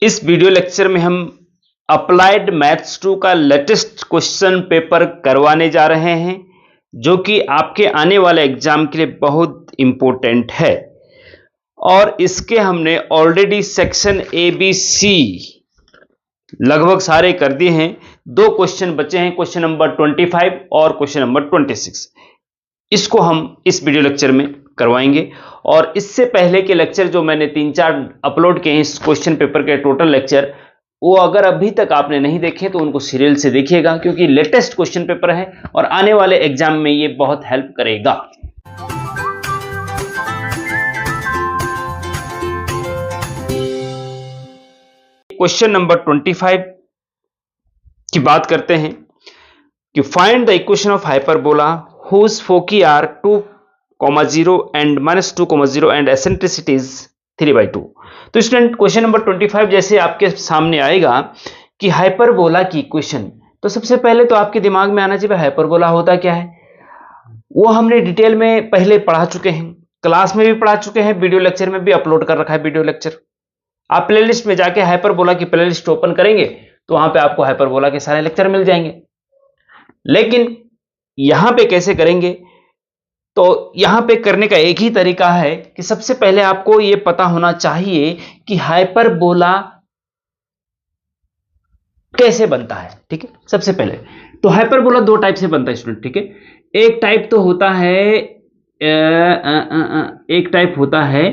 इस video lecture में हम अप्लाइड मैथ्स 2 का लेटेस्ट क्वेश्चन पेपर करवाने जा रहे हैं, जो कि आपके आने वाले एग्जाम के लिए बहुत इंपॉर्टेंट है। और इसके हमने already section A B C लगभग सारे कर दिए हैं। 2 क्वेश्चन बचे हैं, क्वेश्चन नंबर 25 और क्वेश्चन नंबर 26। इसको हम इस वीडियो लेक्चर में करवाएंगे। और इससे पहले के लेक्चर जो मैंने 3-4 अपलोड किए हैं इस क्वेश्चन पेपर के टोटल लेक्चर, वो अगर अभी तक आपने नहीं देखे तो उनको सीरियल से देखिएगा, क्योंकि लेटेस्ट क्वेश्चन पेपर है और आने वाले एग्जाम में ये बहुत हेल्प करेगा। क्वेश्चन नंबर 25 की बात करते हैं कि find the equation of hyperbola whose foci are 2,0 and -2,0 and eccentricity is 3/2। तो स्टूडेंट क्वेश्चन नंबर 25 जैसे आपके सामने आएगा कि हाइपरबोला की इक्वेशन, तो सबसे पहले तो आपके दिमाग में आना चाहिए हाइपरबोला होता क्या है। वो हमने डिटेल में पहले पढ़ा चुके हैं, क्लास में भी पढ़ा चुके हैं, वीडियो लेक्चर में भी अपलोड कर रखा है वीडियो लेक्चर। आप प्लेलिस्ट में जाके हाइपरबोला की प्लेलिस्ट ओपन करेंगे तो वहां पे आपको हाइपरबोला के सारे लेक्चर मिल जाएंगे। लेकिन यहां पे कैसे करेंगे, तो यहां पे करने का एक ही तरीका है कि सबसे पहले आपको यह पता होना चाहिए कि हाइपरबोला कैसे बनता है। ठीक है, सबसे पहले तो हाइपरबोला 2 टाइप से बनता है स्टूडेंट। ठीक है, एक टाइप तो होता है एक टाइप होता है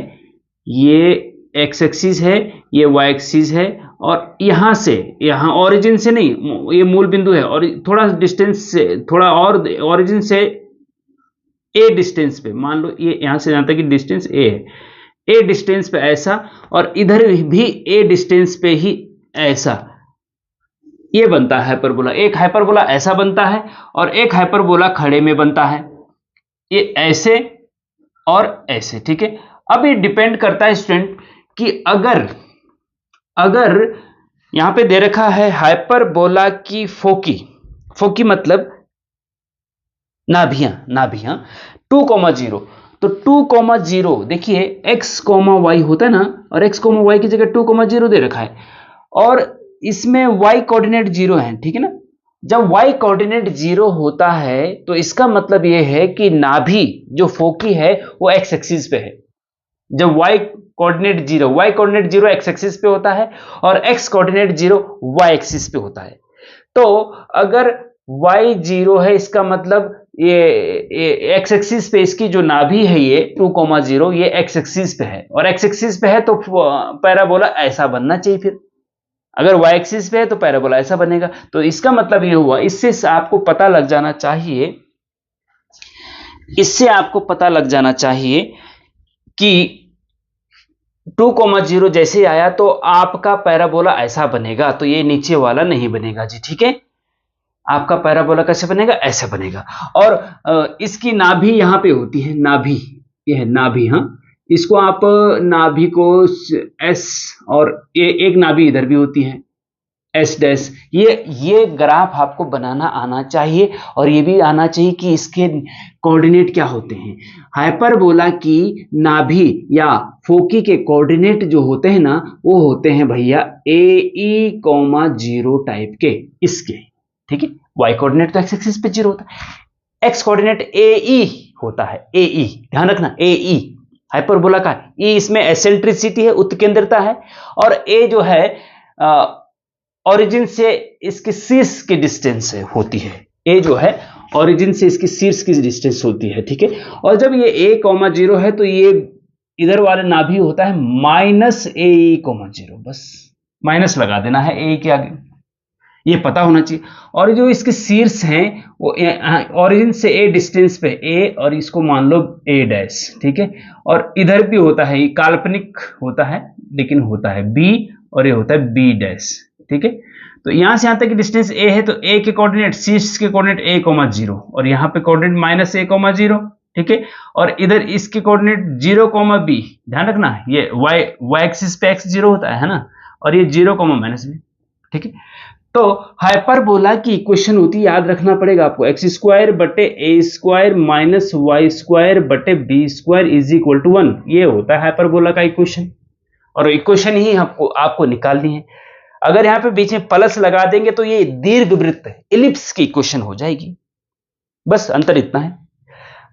ये एक्स एक्सिस है, ये वाई एक्सिस है, और यहां से यहां ओरिजिन से नहीं, ये मूल बिंदु है और थोड़ा डिस्टेंस से, थोड़ा और ओरिजिन से ए डिस्टेंस पे, मान लो ये यहां से यहां तक की डिस्टेंस ए है, ए डिस्टेंस पे ऐसा, और इधर भी ए डिस्टेंस पे ही ऐसा, ये बनता है हाइपरबोला। एक हाइपरबोला ऐसा बनता है और एक हाइपरबोला खड़े में बनता है, ये ऐसे और ऐसे। ठीक है, अब ये डिपेंड करता है स्टूडेंट कि अगर यहां पे दे रखा है हाइपरबोला की फोकी मतलब नाभियां 2,0, तो 2,0 देखिए x, y होता है ना, और x, y की जगह 2,0 दे रखा है और इसमें y कोऑर्डिनेट 0 है। ठीक है ना, जब y कोऑर्डिनेट 0 होता है तो इसका मतलब यह है कि नाभि जो फोकी है वो x एक्सिस पे है। जब y कोऑर्डिनेट 0 x एक्सिस पे होता है और x कोऑर्डिनेट 0 y एक्सिस पे होता है। तो अगर y 0 है, इसका मतलब ये x एक्सिस पे इसकी जो नाभि है ये 2,0 ये x एक्सिस पे है, और x एक्सिस पे है तो पैराबोला ऐसा बनना चाहिए। फिर अगर y एक्सिस पे है तो पैराबोला ऐसा बनेगा। तो इसका मतलब ये हुआ, इससे आपको पता लग जाना चाहिए कि 2,0 जैसे आया तो आपका पैराबोला ऐसा बनेगा, तो ये नीचे वाला नहीं बनेगा जी। ठीक है, आपका पैराबोला कैसे बनेगा, ऐसे बनेगा। और इसकी नाभि यहां पे होती है, नाभि, ये है नाभि। हाँ, इसको आप नाभि को एस, और ये एक नाभि इधर भी होती है एस डैश। ये ग्राफ आपको बनाना आना चाहिए, और ये भी आना चाहिए कि इसके कोऑर्डिनेट क्या होते हैं। हाइपरबोला की नाभि या फोकी के कोऑर्डिनेट जो होते हैं ना, वो होते हैं भैया AE, 0 टाइप के इसके। ठीक है, y कोऑर्डिनेट तो x एक्सिस पे 0 होता है, x कोऑर्डिनेट AE होता है, AE ध्यान रखना, AE हाइपरबोला का E इसमें एसेंट्रिसिटी है, उत्केंद्रता है, और A जो है ओरिजिन से इसके शीर्ष की डिस्टेंस होती है। A जो है ओरिजिन से इसकी शीर्ष की डिस्टेंस होती है। ठीक है, और जब ये A, 0 है तो ये इधर वाला नाभि होता है -AE, 0, बस माइनस लगा देना है A के आगे, ये पता होना चाहिए। और जो इसके शीर्ष हैं वो ओरिजिन से A डिस्टेंस पे A, और इसको मान लो A डैश। ठीक है, और इधर भी होता है, ये काल्पनिक होता है लेकिन होता है B, और ये होता है B डैश। ठीक है, तो यहां से यहां तक की डिस्टेंस A है, तो A के कोऑर्डिनेट, शीर्ष के कोऑर्डिनेट A, 0, और यहां पे कोऑर्डिनेट -A, 0। ठीक है, और इधर इसके कोऑर्डिनेट 0, B, ध्यान रखना ये y एक्सिस पे x 0 होता है ना, और ये 0, -B। ठीक है, तो हाइपरबोला की इक्वेशन होती है, याद रखना पड़ेगा आपको, x² बटे a² -y² बटे b² इज इक्वल टू 1। ये होता है हाइपरबोला का इक्वेशन। और इक्वेशन ही आपको निकालनी है। अगर यहाँ पे बीच में प्लस लगा देंगे तो ये दीर्घवृत्त इलिप्स की इक्वेशन हो जाएगी। बस अंतर इतना है।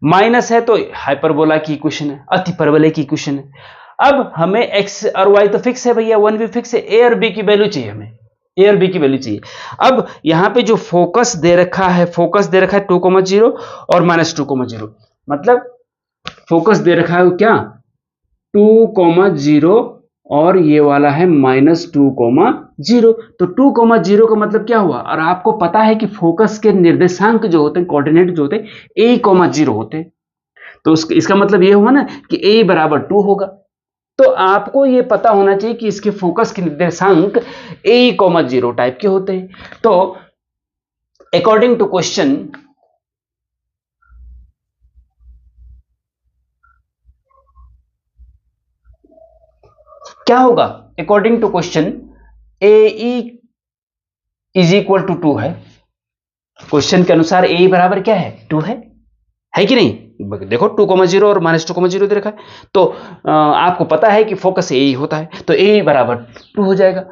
माइनस है तो हाइपरबोला की इक्वेशन है, अतिपरवलय की इक्वेशन है। अब हमें एक्स और वाई तो फिक्स है भैया, वन भी फिक्स है, ए और बी की वैल्यू चाहिए हमें, ए और बी की वैल्यू चाहिए। अब यहां पे जो फोकस दे रखा है 2,0 और -2,0, मतलब फोकस दे रखा है क्या 2,0 और ये वाला है -2,0। तो 2,0 का मतलब क्या हुआ, और आपको पता है कि फोकस के निर्देशांक जो होते हैं, कोऑर्डिनेट जो होते हैं a,0 होते हैं। तो इसका मतलब ये हुआ ना कि a बराबर 2 होगा। तो आपको ये पता होना चाहिए कि इसके फोकस के निर्देशांक a,0 टाइप के होते हैं। तो अकॉर्डिंग टू क्वेश्चन क्या होगा, according to question AE is equal to 2 है। क्वेश्चन के अनुसार ए बराबर क्या है 2 है कि नहीं। देखो 2,0 और -2,0 दे रखा है, तो आपको पता है कि फोकस ए होता है, तो ए बराबर 2 हो जाएगा,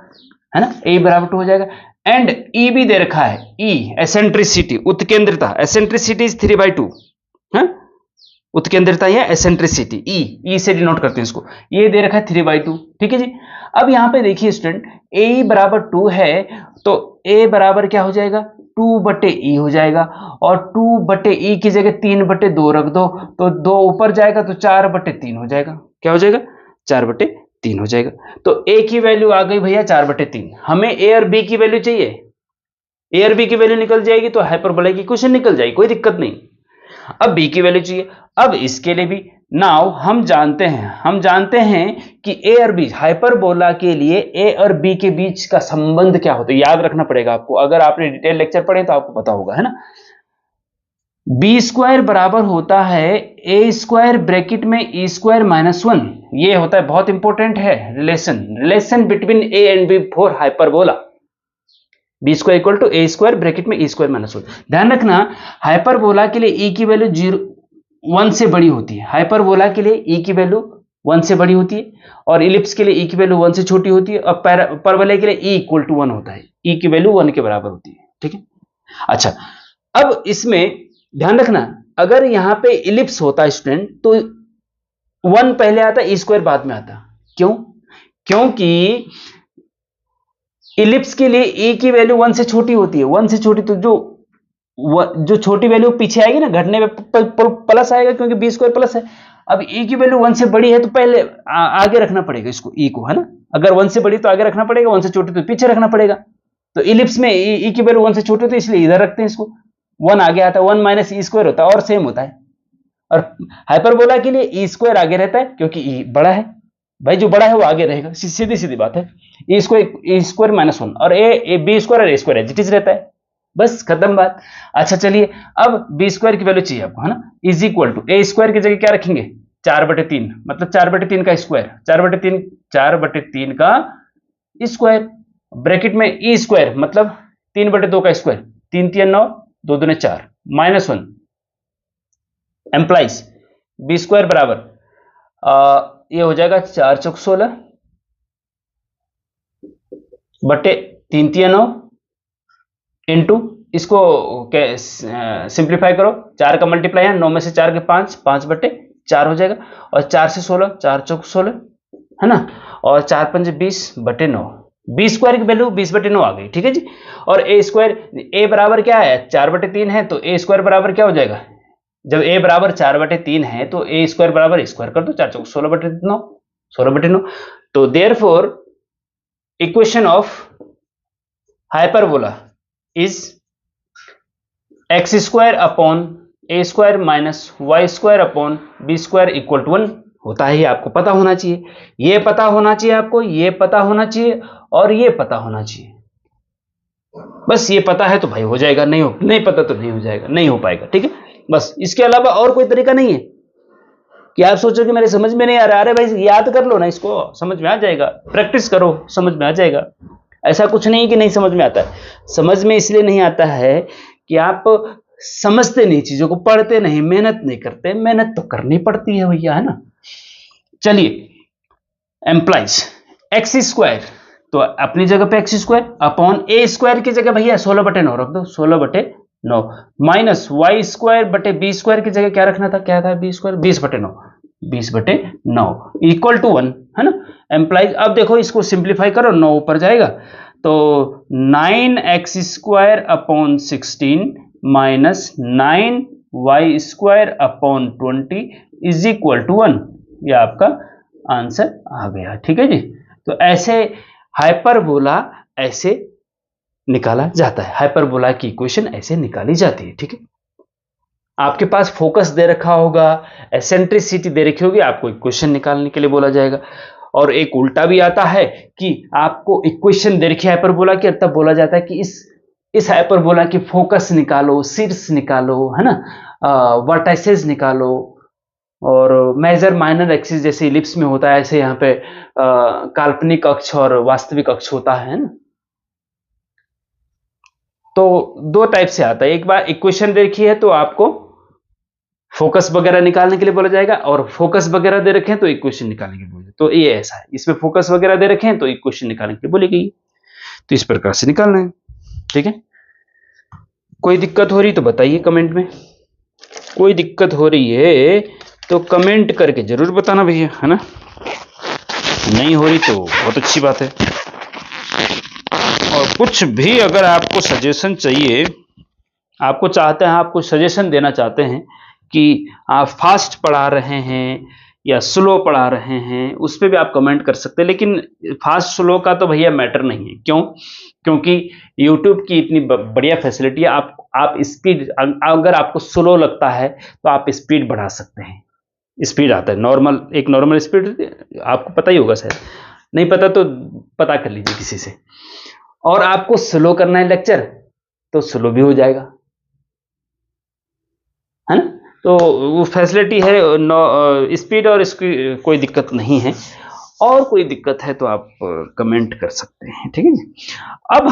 है ना, ए बराबर 2 हो जाएगा। एंड ई भी दे रखा है, ई एसेंट्रिसिटी उत्केंद्रता, एसेंट्रिसिटी इज 3/2 है, उत्केंद्रता या एसेंट्रिसिटी ई से डिनोट करते हैं इसको, ये दे रखा है 3/2। ठीक है जी। अब यहां पे देखिए स्टूडेंट, ए बराबर 2 है तो ए बराबर क्या हो जाएगा 2/e हो जाएगा, और 2/e की जगह 3/2 रख दो तो 2 ऊपर जाएगा तो 4/3 हो जाएगा। क्या हो जाएगा 4/3 हो जाएगा। तो ए की वैल्यू आ गई भैया 4/3। हमें ए और बी की वैल्यू चाहिए, ए और बी की वैल्यू निकल जाएगी तो हाइपरबोला की इक्वेशन निकल जाएगी, कोई दिक्कत नहीं। अब बी की वैल्यू चाहिए, अब इसके लिए भी नाउ हम जानते हैं कि ए और बी, हाइपरबोला के लिए ए और बी के बीच का संबंध क्या होता है, याद रखना पड़ेगा आपको। अगर आपने डिटेल लेक्चर पढ़े तो आपको पता होगा, है ना। बी स्क्वायर बराबर होता है ए स्क्वायर ब्रैकेट में ई स्क्वायर -1, ये होता है, बहुत इंपॉर्टेंट है, relation between A and B for hyperbola. B square equal to A square bracket में ई स्क्वायर -1। ध्यान रखना हाइपरबोला के लिए ई की वैल्यू 1 से बड़ी होती है, हाइपरबोला के लिए ई की वैल्यू 1 से बड़ी होती है, और इलिप्स के लिए ई की वैल्यू 1 से छोटी होती है, और परवलय के लिए ई इक्वल टू 1 होता है, ई की वैल्यू 1 के बराबर होती है। ठीक है। अच्छा, अब इसमें ध्यान रखना, अगर यहां पे इलिप्स होता है स्टूडेंट तो 1 पहले आता, ई स्क्वायर बाद में आता। क्यों? क्योंकि इलिप्स के लिए ए की वैल्यू 1 से छोटी होती है, 1 से छोटी, तो जो छोटी वैल्यू पीछे आएगी ना, घटने में प्लस आएगा क्योंकि बी स्क्वायर प्लस है। अब ए की वैल्यू 1 से बड़ी है तो पहले आगे रखना पड़ेगा इसको, ई को, है ना। अगर 1 से बड़ी तो आगे रखना पड़ेगा, 1 से छोटी तो पीछे रखना पड़ेगा। तो इलिप्स में ई की वैल्यू 1 से छोटी होती है, इसलिए इधर रखते हैं इसको, 1 आगे आता है, 1 माइनस ई स्क्वायर होता है, और सेम होता है। और हाइपरबोला के लिए ई स्क्वायर आगे रहता है क्योंकि ई बड़ा है, भाई जो बड़ा है वो आगे रहेगा, सीधी सीधी बात है। ई स्क्वायर -1 और ए बी स्क्वायर और ए स्क्वायर एजिटिज रहता है, बस खत्म बात। अच्छा चलिए, अब बी स्क्वायर की वैल्यू चाहिए आपको, है ना, is equal to A square की जगह क्या रखेंगे 4/3, मतलब 4/3 का स्क्वायर, 4/3 का स्क्वायर, ब्रैकेट में ई स्क्वायर मतलब 3/2 का स्क्वायर, 3 3 9, 2 2 4, -1 एम्प्लाइज बी स्क्वायर बराबर ये हो जाएगा 4 चौक 16 बटे 3 3 9 इंटू, इसको सिंप्लीफाई करो, 4 का मल्टीप्लाई है, 9 में से 4 के 5, 5/4 हो जाएगा, और 4 से 16, 4 चौक 16, है ना, और 4 पंजे 20/9, बी स्क्वायर की वैल्यू 20/9 आ गई। ठीक है जी। और ए स्क्वायर, ए बराबर क्या है 4/3 है, तो ए स्क्वायर बराबर क्या हो जाएगा, जब ए बराबर 4/3 है तो ए स्क्वायर बराबर स्क्वायर कर दो, 4 चौक 16/9, 16/9। तो therefore equation of hyperbola is X square upon A square minus Y square upon B square equal to 1 होता है। ये आपको पता होना चाहिए, ये पता होना चाहिए आपको, ये पता होना चाहिए, और ये पता होना चाहिए। बस ये पता है तो भाई हो जाएगा, नहीं पता तो नहीं हो जाएगा, नहीं हो पाएगा। ठीक है, बस इसके अलावा और कोई तरीका नहीं है कि आप सोचो कि मेरे समझ में नहीं आ रहा, अरे भाई याद कर लो ना, इसको समझ में आ जाएगा, प्रैक्टिस करो, समझ में आ जाएगा। ऐसा कुछ नहीं कि नहीं समझ में आता है, समझ में इसलिए नहीं आता है कि आप समझते नहीं, चीजों को पढ़ते नहीं, मेहनत नहीं करते। मेहनत तो करनी पड़ती है भैया, है ना। चलिए, एम्प्लाइज एक्स स्क्वायर, तो अपनी जगह पे x square upon A square की जगह भैया 16/9 रख दो, 16/9 माइनस वाई स्क्वायर बटे बी स्क्वायर की जगह क्या रखना था, क्या था बी स्क्वायर, 20/9, 20/9 इक्वल टू 1, है ना। एम्प्लाइज, अब देखो इसको सिंप्लीफाई करो, 9 ऊपर जाएगा तो 9x² upon 16 minus 9y² upon 20 is equal to 1। ये आपका आंसर आ गया, ठीक है जी। तो ऐसे हाइपरबोला ऐसे निकाला जाता है, हाइपरबोला की इक्वेशन ऐसे निकाली जाती है, ठीक है। आपके पास फोकस दे रखा होगा, एसेंट्रिसिटी दे रखी होगी, आपको इक्वेशन निकालने के लिए बोला जाएगा। और एक उल्टा भी आता है कि आपको इक्वेशन दे रखी है हाइपरबोला की, तब बोला जाता है कि इस हाइपरबोला की फोकस निकालो, शीर्ष निकालो, है ना, वर्टाइसेस निकालो, और मेजर माइनर एक्सिस जैसे इलिप्स में होता है, ऐसे यहाँ पे काल्पनिक अक्ष और वास्तविक अक्ष होता है ना। तो दो टाइप से आता है, एक बार इक्वेशन दे रखी है तो आपको फोकस वगैरह निकालने के लिए बोला जाएगा, और फोकस वगैरह दे रखे हैं तो इक्वेशन निकालने के लिए बोला, तो ये ऐसा है, इसमें फोकस वगैरह दे रखे हैं तो इक्वेशन निकालने के लिए बोली गई, तो इस प्रकार से निकालना है, ठीक है। कोई दिक्कत हो रही तो बताइए कमेंट में, कोई दिक्कत हो रही है तो कमेंट करके जरूर बताना भैया, है ना। नहीं हो रही तो बहुत अच्छी बात है। और कुछ भी अगर आपको सजेशन चाहिए, आपको चाहते हैं, आपको सजेशन देना चाहते हैं कि आप फास्ट पढ़ा रहे हैं या स्लो पढ़ा रहे हैं, उस पर भी आप कमेंट कर सकते हैं। लेकिन फास्ट स्लो का तो भैया मैटर नहीं है, क्यों, क्योंकि YouTube की इतनी बढ़िया फैसिलिटी है, आप स्पीड, अगर आपको स्लो लगता है तो आप स्पीड बढ़ा सकते हैं, स्पीड आता है नॉर्मल, एक नॉर्मल स्पीड आपको पता ही होगा, शायद नहीं पता तो पता कर लीजिए किसी से। और आपको स्लो करना है लेक्चर तो स्लो भी हो जाएगा, है ना। तो वो फैसिलिटी है, स्पीड और इसकी कोई दिक्कत नहीं है। और कोई दिक्कत है तो आप कमेंट कर सकते हैं, ठीक है जी। अब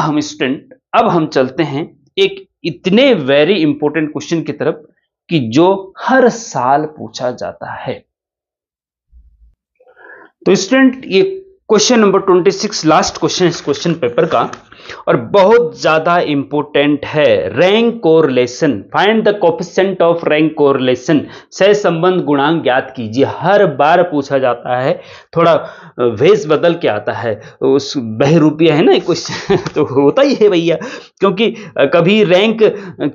हम चलते हैं एक इतने वेरी इंपॉर्टेंट क्वेश्चन की तरफ कि जो हर साल पूछा जाता है। तो स्टूडेंट, ये क्वेश्चन नंबर 26 लास्ट क्वेश्चन इस क्वेश्चन पेपर का, और बहुत ज्यादा इंपॉर्टेंट है। Rank correlation, find the coefficient of rank correlation, सहसंबंध गुणांक ज्ञात कीजिए। हर बार पूछा जाता है, थोड़ा भेष बदल के आता है, उस बहरूपिया है ना क्वेश्चन तो होता ही है भैया, क्योंकि कभी रैंक,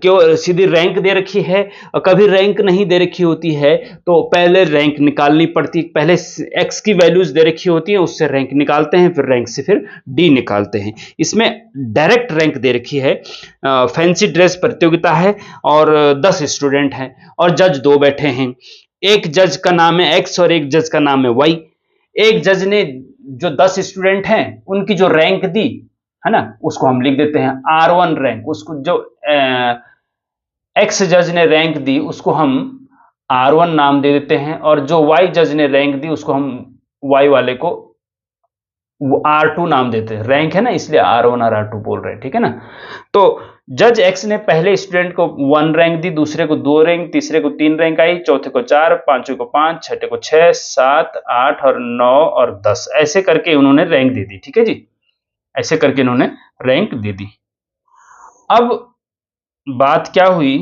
क्यों सीधी रैंक दे रखी है और कभी रैंक नहीं दे रखी होती है, तो पहले रैंक निकालनी पड़ती, पहले एक्स की वैल्यूज दे रखी होती है, उससे रैंक निकालते हैं, फिर रैंक से फिर डी निकालते हैं। इसमें डायरेक्ट रैंक दे रखी है, फैंसी ड्रेस प्रतियोगिता है और 10 स्टूडेंट हैं और जज 2 बैठे हैं। एक जज का नाम है एक्स और एक जज का नाम है वाई। एक जज ने जो 10 स्टूडेंट हैं उनकी जो रैंक दी है ना, उसको हम लिख देते हैं R1 रैंक। उसको जो एक्स जज ने रैंक दी उसको हम R1 नाम दे देते हैं, और जो वाई जज ने रैंक दी उसको हम वाई वाले को R2 नाम देते हैं। रैंक है ना, इसलिए R1 और R2 बोल रहे हैं, ठीक है ना। तो जज एक्स ने पहले स्टूडेंट को 1 रैंक दी, दूसरे को 2 रैंक, तीसरे को 3 रैंक आई, चौथे को 4, पांचवें को 5, छठे को 6, 7, 8 और 9 और 10, ऐसे करके उन्होंने रैंक दे दी, ठीक है जी। ऐसे करके इन्होंने रैंक दे दी। अब बात क्या हुई,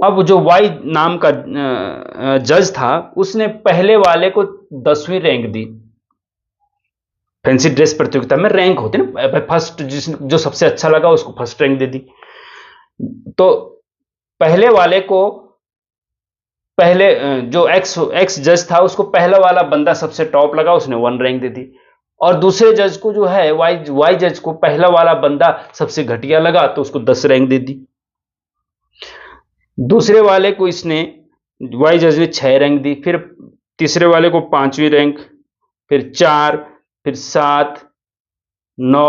अब जो वाई नाम का जज था उसने पहले वाले को 10वीं रैंक दी। फैंसी ड्रेस प्रतियोगिता में रैंक होती है ना, फर्स्ट, जो सबसे अच्छा लगा उसको फर्स्ट रैंक दे दी। तो पहले वाले को, पहले जो एक्स जज था उसको पहला वाला बंदा सबसे टॉप लगा, उसने 1 रैंक दे दी। और दूसरे जज को जो है वाई जज को पहला वाला बंदा सबसे घटिया लगा तो उसको 10 रैंक दे दी। दूसरे वाले को इसने, वाई जज ने 6 रैंक दी, फिर तीसरे वाले को 5वीं रैंक, फिर 4, फिर 7, 9,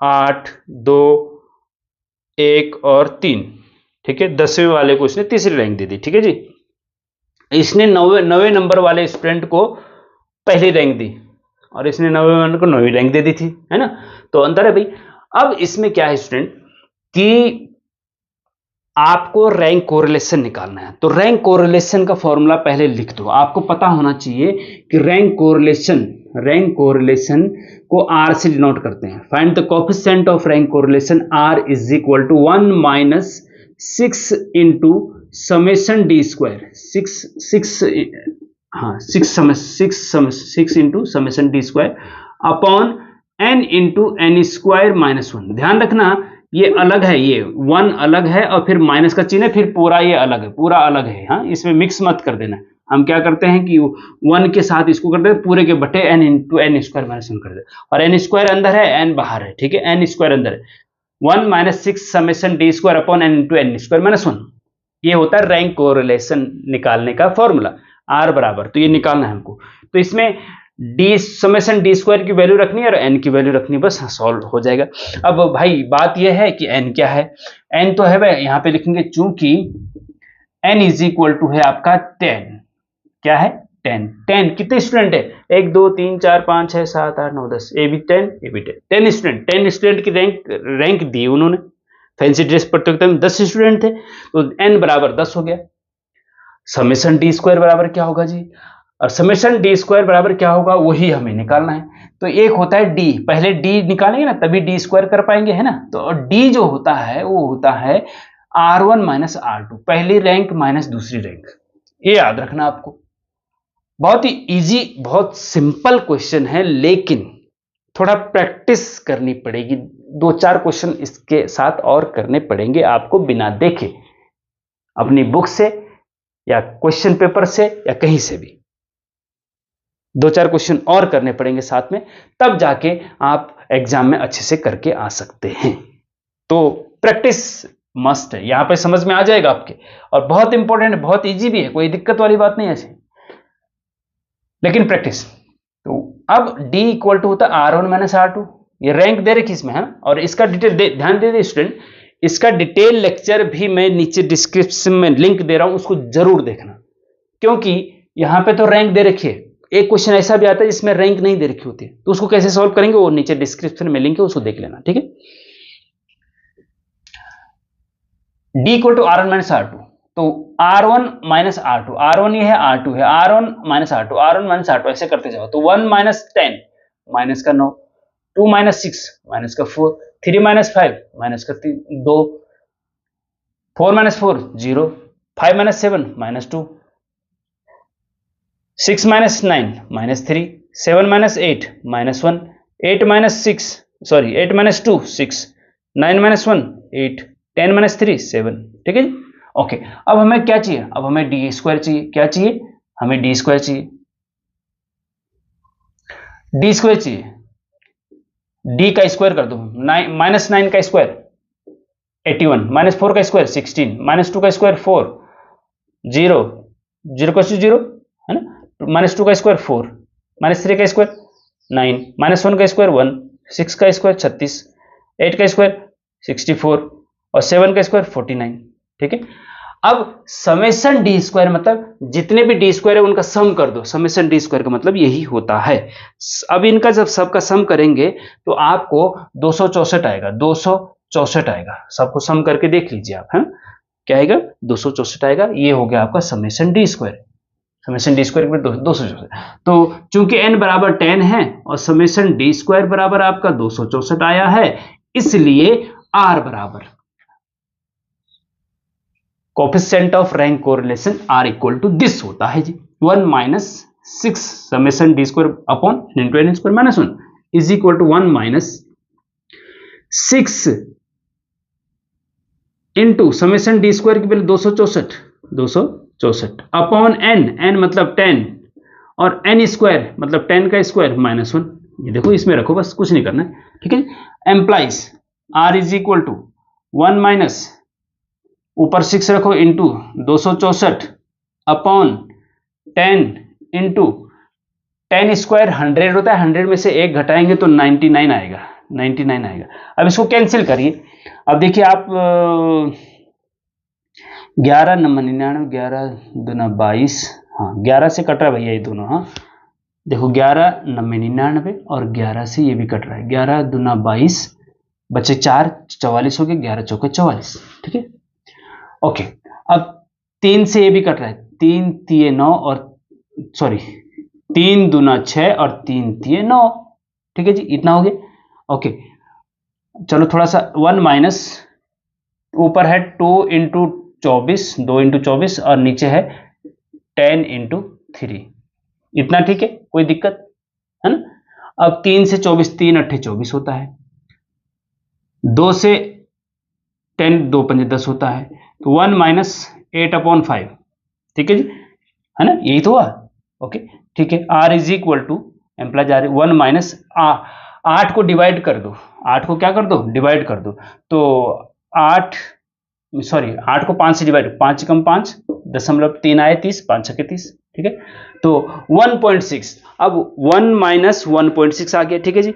8, 2, 1 और 3, ठीक है। 10वें वाले को इसने तीसरी रैंक दे दी, ठीक है जी। इसने 9वें नंबर वाले स्टूडेंट को पहली रैंक दी और इसने 9वें नंबर को 9वीं रैंक दे दी थी, है ना। तो अंतर है भाई। अब इसमें क्या है स्टूडेंट कि आपको रैंक कोरिलेशन निकालना है, तो रैंक कोरिलेशन का फॉर्मूला पहले लिख दो। आपको पता होना चाहिए कि रैंक कोरिलेशन रैंक कोरिलेशन को आर से डिनोट करते हैं। Find the coefficient of rank correlation R is equal to 1 minus 6 into summation D square, 6 into summation D square upon n into N square minus 1। ध्यान रखना ये अलग है, ये 1 अलग है और फिर माइनस का चिन्ह है, फिर पूरा ये अलग है, पूरा अलग है। हाँ, इसमें मिक्स मत कर देना। हम क्या करते हैं कि 1 के साथ इसको कर देते पूरे के बटे n into N square minus 1 कर देते, और n स्क्वायर अंदर है, n बाहर है, ठीक है, n स्क्वायर अंदर है। 1 minus 6 summation D square upon n into N square minus 1, ये होता है रैंक कोरिलेशन निकालने का फॉर्मूला, r बराबर, तो ये निकालना है हमको। तो इसमें डी समेशन डी स्क्वायर की वैल्यू रखनी है और n की वैल्यू रखनी है, बस सॉल्व हो जाएगा। अब भाई बात यह है कि n क्या है, n तो है भाई यहाँ पे लिखेंगे, चूंकि n इज इक्वल टू है आपका 10, क्या है 10। 10 कितने स्टूडेंट है, 1 2 3 4 5 6 7 8 9 10, ए भी 10 ए भी 10, 10 स्टूडेंट। 10 स्टूडेंट की रैंक दी उन्होंने, फैंसी ड्रेस प्रतियोगिता में 10 स्टूडेंट थे, तो n बराबर 10 हो गया। समेशन डी स्क्वायर बराबर क्या होगा जी, और समेशन डी स्क्वायर बराबर क्या होगा वही हमें निकालना है। तो एक होता है डी, पहले डी निकालेंगे ना तभी डी स्क्वायर कर पाएंगे, है ना। तो डी जो होता है वो होता है R1 माइनस R2, पहली रैंक माइनस दूसरी रैंक, ये याद रखना आपको। बहुत ही इजी, बहुत सिंपल क्वेश्चन है, लेकिन थोड़ा प्रैक्टिस करनी पड़ेगी, 2-4 क्वेश्चन इसके साथ और करने पड़ेंगे आपको बिना देखे, अपनी बुक से या क्वेश्चन पेपर से या कहीं से भी 2-4 क्वेश्चन और करने पड़ेंगे साथ में, तब जाके आप एग्जाम में अच्छे से करके आ सकते हैं। तो प्रैक्टिस मस्ट है, यहां पे समझ में आ जाएगा आपके, और बहुत इंपॉर्टेंट है, बहुत इजी भी है, कोई दिक्कत वाली बात नहीं है ऐसे, लेकिन प्रैक्टिस। तो अब D इक्वल टू होता है R1 माइनस R2, ये रैंक दे रखी इसमें है, और इसका डिटेल ध्यान दे दे स्टूडेंट, इसका डिटेल लेक्चर भी मैं नीचे डिस्क्रिप्शन में लिंक दे रहा हूं, उसको जरूर देखना, क्योंकि यहां पे तो रैंक दे रखी है। एक क्वेश्चन ऐसा भी आता है जिसमें रैंक नहीं दे रखी होती है, तो उसको कैसे सॉल्व करेंगे वो नीचे डिस्क्रिप्शन में लिंक है, उसको देख लेना, ठीक है। D equal to R1 minus R2, तो R1 माइनस R2, R1 ये है, R2 है, R1 minus R2, R1 minus R2 ऐसे करते जाओ। तो 1 माइनस 10 माइनस का 9, 2 माइनस 6 माइनस का 4, 3 माइनस 5 माइनस का 2, 4 minus 4 0, 5 minus 7 minus 2, 6 minus 9 minus 3, 7 minus 8 minus 1, 8 minus 8 minus 2 6, 9 minus 1 8, 10 minus 3 7, ठीक है जी। ओके, अब हमें क्या चाहिए, अब हमें डी स्क्वायर चाहिए। क्या चाहिए, हमें डी स्क्वायर चाहिए, डी स्क्वायर चाहिए। डी का स्क्वायर कर दो, माइनस 9 का स्क्वायर 81, माइनस 4 का स्क्वायर 16, माइनस 2 का स्क्वायर 4, 0 0 का 0 है ना, माइनस 2 का स्क्वायर 4, माइनस 3 का स्क्वायर 9, माइनस 1 का स्क्वायर 1, 6 का स्क्वायर 36, 8 का स्क्वायर 64 और 7 का स्क्वायर 49, ठीक है। अब समेशन डी स्क्वायर मतलब जितने भी डी स्क्वायर है उनका सम कर दो, समेशन डी स्क्वायर का मतलब यही होता है। अब इनका जब सबका सम करेंगे तो आपको 264 आएगा, 264 आएगा, सबको सम करके देख लीजिए आप, है क्या आएगा, 264 आएगा। ये हो गया आपका summation D square, summation D square के 264। तो चूंकि n बराबर 10 है और समेशन डी स्क्वायर बराबर आपका 264 आया है, इसलिए r बराबर coefficient of rank correlation r equal to this होता है जी, 1 minus 6 summation D square upon into N square minus 1 is equal to 1 minus 6 into summation D square की वैल्यू 264 अपॉन n मतलब 10 और n स्क्वायर मतलब 10 का square minus 1। ये देखो इसमें रखो, बस कुछ नहीं करना है, ठीक है। Employees r is equal to 1 minus ऊपर 6 रखो इंटू 264 अपॉन 10 इंटू 10 स्क्वायर 100 होता है, 100 में से 1 घटाएंगे तो 99 आएगा, 99 आएगा। अब इसको कैंसिल करिए। अब देखिए आप 11 नंबर 99, 11 दूना 22, हाँ 11 से कट रहा है भैया ये दोनों, हाँ देखो 11 नंबर 99 और 11 से ये भी कट रहा है, 11 दूना 22 बचे 4 44 हो गए, 11 चौके 44, ठीक है। ओके, अब 3 से ये भी कट रहा है, 3 3 9 और सॉरी 3 दूना 6 और 3 तिये 9। ठीक है जी, इतना हो गया। ओके, चलो थोड़ा सा 1 माइनस, ऊपर है 2 इंटू 24, 2 इंटू 24 और नीचे है 10 इंटू 3। इतना ठीक है, कोई दिक्कत है ना। अब 3 से 24, 3 अट्ठे 24 होता है, 2 से 10, 2 पंजे 10 होता है, तो 1 माइनस 8/5। ठीक है जी, है ना, यही तो हुआ। ओके ठीक है, R is equal to employees R 1 minus 8 को डिवाइड कर दो, 8 को क्या कर दो, डिवाइड कर दो। तो 8 को 5 से डिवाइड, 5 कम 5 0.3 आए 30, 5 छके 30। ठीक है, तो 1.6, अब 1 माइनस 1.6 आ गया। ठीक है जी,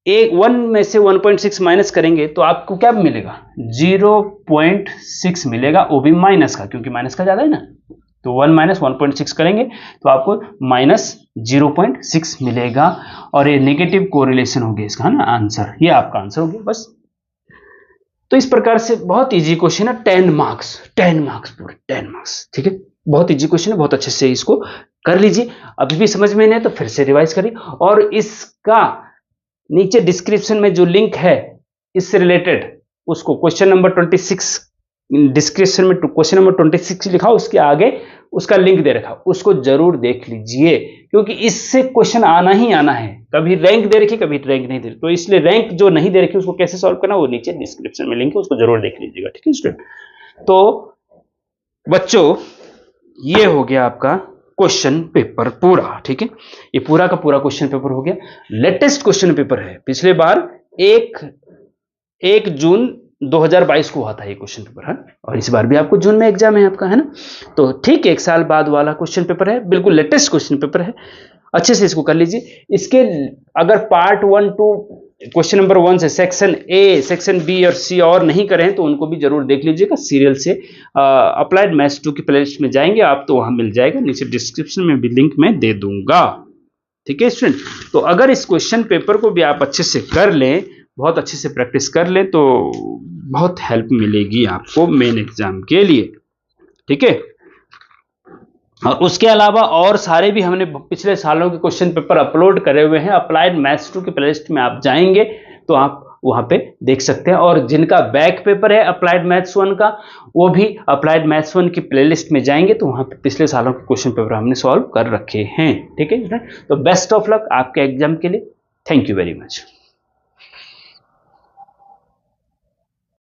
एक 1 में से 1.6 माइनस करेंगे तो आपको क्या मिलेगा, 0.6 मिलेगा, वो भी माइनस का, क्योंकि माइनस का ज्यादा है ना। तो 1 माइनस 1.6 करेंगे तो आपको माइनस 0.6 मिलेगा, और ये नेगेटिव कोरिलेशन हो गया इसका, है ना आंसर, ये आपका आंसर हो गया बस। तो इस प्रकार से बहुत इजी क्वेश्चन है, 10 मार्क्स, 10 मार्क्स, पूरे 10 मार्क्स। ठीक है, बहुत इजी क्वेश्चन है, बहुत अच्छे से इसको कर लीजिए। अभी भी समझ में नहीं है तो फिर से रिवाइज करिए, और इसका नीचे डिस्क्रिप्शन में जो लिंक है इससे रिलेटेड, उसको क्वेश्चन नंबर 26 डिस्क्रिप्शन में क्वेश्चन नंबर 26 लिखा, उसके आगे उसका लिंक दे रखा, उसको जरूर देख लीजिए, क्योंकि इससे क्वेश्चन आना ही आना है। कभी रैंक दे रखी, कभी रैंक नहीं दे रखी, तो इसलिए रैंक जो नहीं दे रखी उसको कैसे सॉल्व करना, वो नीचे डिस्क्रिप्शन में लिंक है, उसको जरूर देख लीजिएगा। ठीक है स्टूडेंट, तो बच्चों ये हो गया आपका क्वेश्चन पेपर पूरा। ठीक है, ये पूरा का पूरा क्वेश्चन पेपर हो गया। लेटेस्ट क्वेश्चन पेपर है, पिछले बार 1 जून 2022 को हुआ था ये क्वेश्चन पेपर है, और इस बार भी आपको जून में एग्जाम है आपका, है ना। तो ठीक 1 साल बाद वाला क्वेश्चन पेपर है, बिल्कुल लेटेस्ट क्वेश्चन पेपर है, अच्छे से इसको कर लीजिए। इसके अगर पार्ट 1 2 क्वेश्चन नंबर 1 से सेक्शन ए, सेक्शन बी और सी और नहीं करें तो उनको भी जरूर देख लीजिएगा सीरियल से। अप्लाइड मैथ्स 2 की प्लेलिस्ट में जाएंगे आप तो वहां मिल जाएगा, नीचे डिस्क्रिप्शन में भी लिंक मैं दे दूंगा। ठीक है स्टूडेंट, तो अगर इस क्वेश्चन पेपर को भी आप अच्छे से कर लें, बहुत अच्छे से प्रैक्टिस कर लें, तो बहुत हेल्प मिलेगी आपको मेन एग्जाम के लिए। ठीक है, और उसके अलावा और सारे भी हमने पिछले सालों के क्वेश्चन पेपर अपलोड करे हुए हैं, अप्लाइड मैथ्स 2 की प्लेलिस्ट में आप जाएंगे तो आप वहां पे देख सकते हैं। और जिनका बैक पेपर है अप्लाइड मैथ्स 1 का, वो भी अप्लाइड मैथ्स 1 की प्लेलिस्ट में जाएंगे तो वहां पे पिछले सालों के क्वेश्चन पेपर हमने सॉल्व कर रखे हैं। ठीक है, तो बेस्ट ऑफ लक आपके एग्जाम के लिए। Thank you very much.